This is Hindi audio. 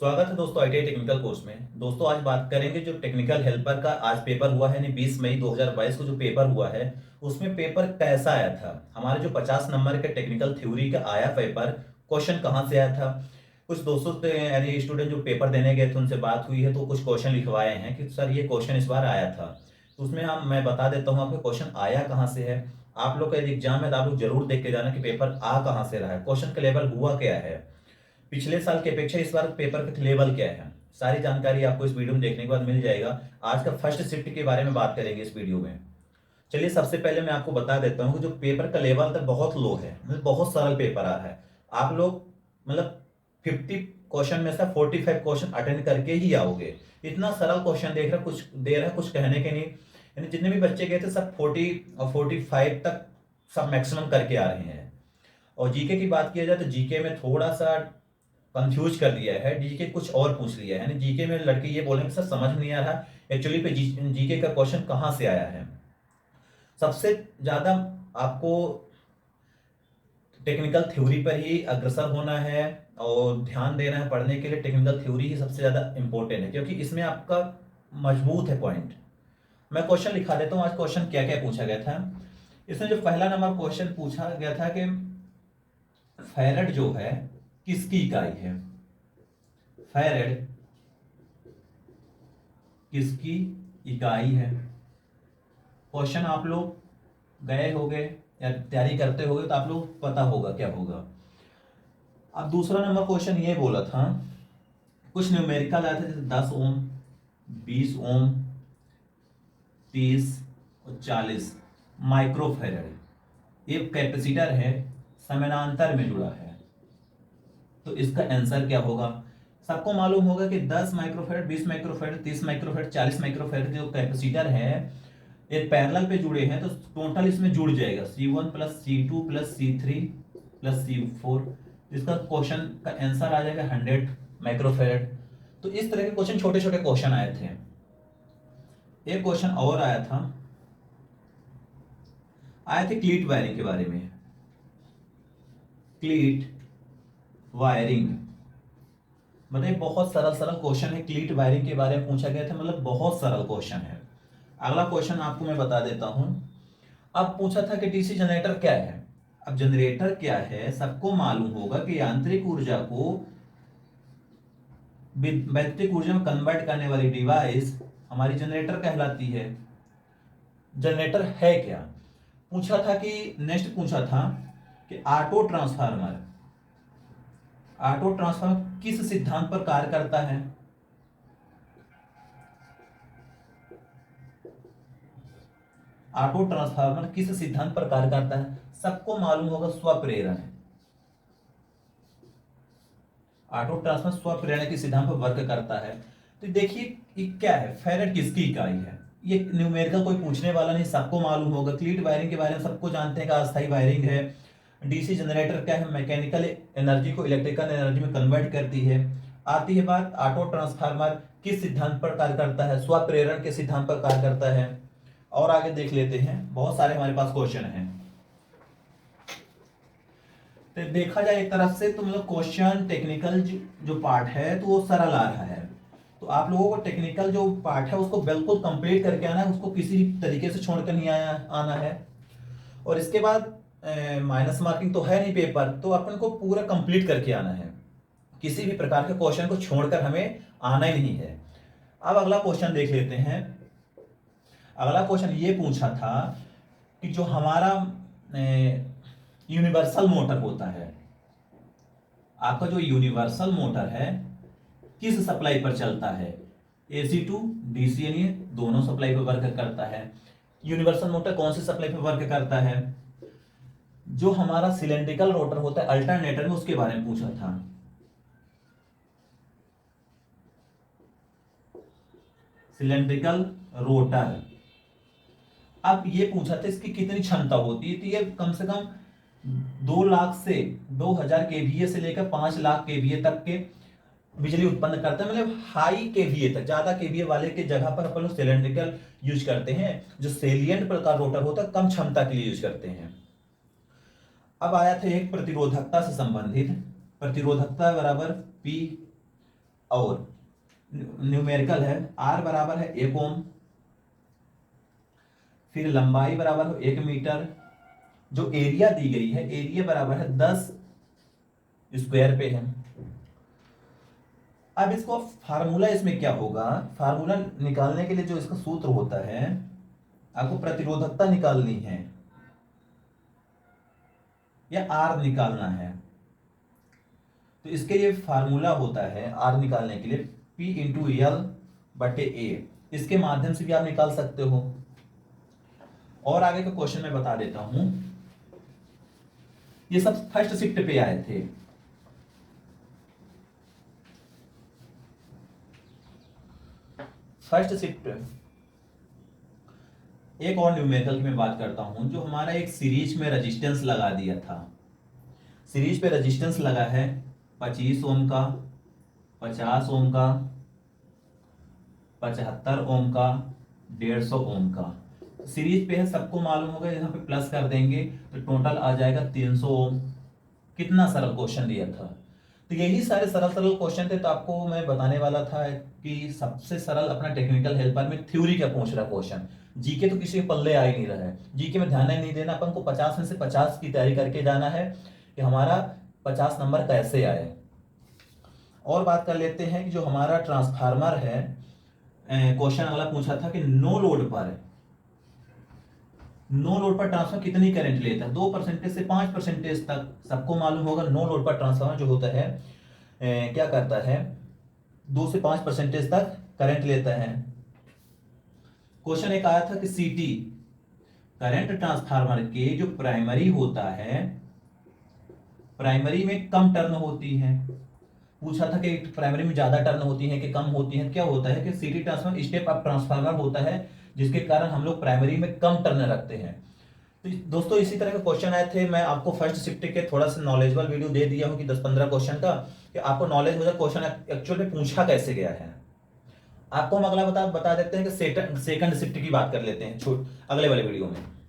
स्वागत है दोस्तों आईटीआई टेक्निकल कोर्स में। दोस्तों आज बात करेंगे जो टेक्निकल हेल्पर का आज पेपर हुआ है यानी 20 मई 2022 को जो पेपर हुआ है उसमें पेपर कैसा आया था। हमारे जो 50 नंबर के टेक्निकल थ्योरी का आया पेपर, क्वेश्चन कहाँ से आया था। कुछ दोस्तों से यानी स्टूडेंट जो पेपर देने गए थे उनसे बात हुई है तो कुछ क्वेश्चन लिखवाए हैं कि सर ये क्वेश्चन इस बार आया था। तो उसमें हम मैं बता देता हूँ आपको क्वेश्चन आया कहाँ से है। आप लोग का यदि एग्जाम है तो आप लोग जरूर देख के जाना कि पेपर आ कहाँ से रहा है, क्वेश्चन का लेवल हुआ क्या है, पिछले साल की अपेक्षा इस बार पेपर का लेवल क्या है। सारी जानकारी आपको इस वीडियो में देखने के बाद मिल जाएगा। आज का फर्स्ट शिफ्ट के बारे में बात करेंगे इस वीडियो में। चलिए सबसे पहले मैं आपको बता देता हूँ कि जो पेपर का लेवल था बहुत लो है, मतलब बहुत सरल पेपर आ रहा है। आप लोग मतलब 50 क्वेश्चन में से 45 क्वेश्चन अटेंड करके ही आओगे। इतना सरल क्वेश्चन देख रहा कुछ दे रहा है, कुछ कहने के नहीं। यानी जितने भी बच्चे गए थे सब 40 और 45 तक सब मैक्सिमम करके आ रहे हैं। और जीके की बात किया जाए तो जीके में थोड़ा सा कंफ्यूज कर दिया है, जीके कुछ और पूछ लिया है। यानी जीके में लड़के ये बोलेंगे सर समझ में नहीं आ रहा एक्चुअली पे जीके का क्वेश्चन कहाँ से आया है। सबसे ज्यादा आपको टेक्निकल थ्योरी पर ही अग्रसर होना है और ध्यान देना है पढ़ने के लिए। टेक्निकल थ्योरी ही सबसे ज्यादा इंपॉर्टेंट है क्योंकि इसमें आपका मजबूत है पॉइंट। मैं क्वेश्चन लिखा देता हूँ आज क्वेश्चन क्या क्या पूछा गया था। इसमें जो पहला नंबर क्वेश्चन पूछा गया था कि फैरड जो है किसकी इकाई है। फैरड किसकी इकाई है। क्वेश्चन आप लोग गए होंगे या तैयारी करते होगे तो आप लोग पता होगा क्या होगा। अब दूसरा नंबर क्वेश्चन ये बोला था, कुछ न्यूमेरिकल आया था जैसे 10 ओम, 20 ओम, 30 और 40 माइक्रोफैरड। ये कैपेसिटर है, समानांतर में जुड़ा है। तो इसका आंसर क्या होगा। सबको मालूम होगा कि 10 माइक्रोफैरड, 20 माइक्रोफैरड, 30 माइक्रोफैरड, 40 माइक्रोफैरड जो कैपेसिटर है ये पैरेलल पे जुड़े हैं तो टोटल इसमें जुड़ जाएगा C1 plus C2 plus C3 plus C4। इसका क्वेश्चन का आंसर आ जाएगा 100 माइक्रोफैरड। तो इस तरह के क्वेश्चन छोटे छोटे क्वेश्चन आए थे। एक क्वेश्चन और आया था, आए थे क्लीट वायरिंग के बारे में। क्लीट वायरिंग मतलब बहुत सरल सरल क्वेश्चन है, क्लीट वायरिंग के बारे में पूछा गया था, मतलब बहुत सरल क्वेश्चन है। अगला क्वेश्चन आपको मैं बता देता हूं। अब पूछा था कि डीसी जनरेटर क्या है। अब जनरेटर क्या है सबको मालूम होगा कि यांत्रिक ऊर्जा को वैद्युतिक ऊर्जा में कन्वर्ट करने वाली डिवाइस हमारी जनरेटर कहलाती है। जनरेटर है क्या पूछा था कि नेक्स्ट पूछा था कि ऑटो ट्रांसफार्मर किस सिद्धांत पर कार्य करता है। ऑटो ट्रांसफार्मर किस सिद्धांत पर कार्य करता है सबको मालूम होगा, स्वप्रेरण। ऑटो ट्रांसफार्मर स्वप्रेरण के सिद्धांत पर वर्क करता है। तो देखिए ये क्या है, फैरेड किसकी इकाई है। ये न्यूमेरिकल कोई पूछने वाला नहीं, सबको मालूम होगा। क्लीट वायरिंग के बारे में सबको जानते हैं कि अस्थायी वायरिंग है। डीसी जनरेटर क्या है, मैकेनिकल एनर्जी को इलेक्ट्रिकल एनर्जी में कन्वर्ट करती है। आती है बात ऑटो ट्रांसफार्मर किस सिद्धांत पर कार्य करता है, स्वप्रेरण के सिद्धांत पर कार्य करता है। और आगे देख लेते हैं, बहुत सारे हमारे पास क्वेश्चन हैं। तो देखा जाए एक तरफ से तो मतलब क्वेश्चन टेक्निकल जो पार्ट है तो वो सरल आ रहा है। तो आप लोगों को टेक्निकल जो पार्ट है उसको बिल्कुल कंप्लीट करके आना है, उसको किसी भी तरीके से छोड़कर नहीं आना है। और इसके बाद माइनस मार्किंग तो है नहीं पेपर, तो अपन को पूरा कंप्लीट करके आना है। किसी भी प्रकार के क्वेश्चन को छोड़कर हमें आना ही नहीं है। अब अगला क्वेश्चन देख लेते हैं। अगला क्वेश्चन ये पूछा था कि जो हमारा यूनिवर्सल मोटर होता है, आपका जो यूनिवर्सल मोटर है किस सप्लाई पर चलता है। एसी टू डीसी यानी दोनों सप्लाई पर वर्क करता है। यूनिवर्सल मोटर कौन सी सप्लाई पर वर्क करता है। जो हमारा सिलेंड्रिकल रोटर होता है अल्टरनेटर में, उसके बारे में पूछा था। सिलेंड्रिकल रोटर, अब ये पूछा था इसकी कितनी क्षमता होती है। तो ये कम से कम 2 लाख से 2000 केवीए से लेकर 5 लाख केवीए तक के बिजली उत्पन्न करता है। मतलब हाई केवीए तक, ज्यादा केवीए वाले के जगह पर अपन लोग सिलेंड्रिकल यूज करते हैं। जो सेलिएंट प्रकार रोटर होता है कम क्षमता के लिए यूज करते हैं। अब आया था एक प्रतिरोधकता से संबंधित, प्रतिरोधकता बराबर पी और न्यूमेरिकल है R बराबर है 1 ओम, फिर लंबाई बराबर है 1 मीटर, जो एरिया दी गई है एरिया बराबर है 10 स्क्वायर पे है। अब इसको फार्मूला इसमें क्या होगा, फार्मूला निकालने के लिए जो इसका सूत्र होता है, आपको प्रतिरोधकता निकालनी है या आर निकालना है, तो इसके लिए फार्मूला होता है आर निकालने के लिए P/L/A। इसके माध्यम से भी आप निकाल सकते हो। और आगे का क्वेश्चन मैं बता देता हूं, ये सब फर्स्ट शिफ्ट पे आए थे। फर्स्ट शिफ्ट एक और न्यूमेरिकल की मैं बात करता हूं, जो हमारा एक सीरीज में रेजिस्टेंस लगा दिया था। सीरीज पे रेजिस्टेंस लगा है 25 ओम का, 50 ओम का, 75 ओम का, 150 ओम का। सीरीज पे है, सबको मालूम होगा, यहाँ पे प्लस कर देंगे तो टोटल आ जाएगा 300 ओम। कितना सरल क्वेश्चन दिया था। तो यही सारे सरल सरल क्वेश्चन थे। तो आपको मैं बताने वाला था कि सबसे सरल अपना टेक्निकल हेल्पर में थ्योरी का पूछ रहा क्वेश्चन, जीके तो किसी के पल्ले आ ही नहीं रहा है। जीके में ध्यान ही नहीं देना, अपन को 50 में से 50 की तैयारी करके जाना है कि हमारा 50 नंबर कैसे आए। और बात कर लेते हैं कि जो हमारा ट्रांसफार्मर है, क्वेश्चन अगला पूछा था कि नो लोड पर ट्रांसफार्मर कितनी करंट लेता है, 2% से 5% तक। सबको मालूम होगा नो लोड पर ट्रांसफार्मर जो होता है क्या करता है, 2 से 5% तक करंट लेता है। क्वेश्चन एक आया था कि सीटी करंट ट्रांसफार्मर के जो प्राइमरी होता है, प्राइमरी में कम टर्न होती है। पूछा था कि प्राइमरी में ज्यादा टर्न होती है कि कम होती है। क्या होता है कि सीटी ट्रांसफार्मर स्टेप अप ट्रांसफार्मर होता है, जिसके कारण हम लोग प्राइमरी में कम टर्न रखते हैं। तो दोस्तों इसी तरह के क्वेश्चन आए थे। मैं आपको फर्स्ट शिफ्ट के थोड़ा सा नॉलेजेबल वीडियो दे दिया हूं कि 10-15 क्वेश्चन का, कि आपको नॉलेज हो जाए क्वेश्चन एक्चुअल में पूछा कैसे गया है। आपको हम अगला बता देते हैं कि सेकंड शिफ्ट की बात कर लेते हैं अगले वाले वीडियो में।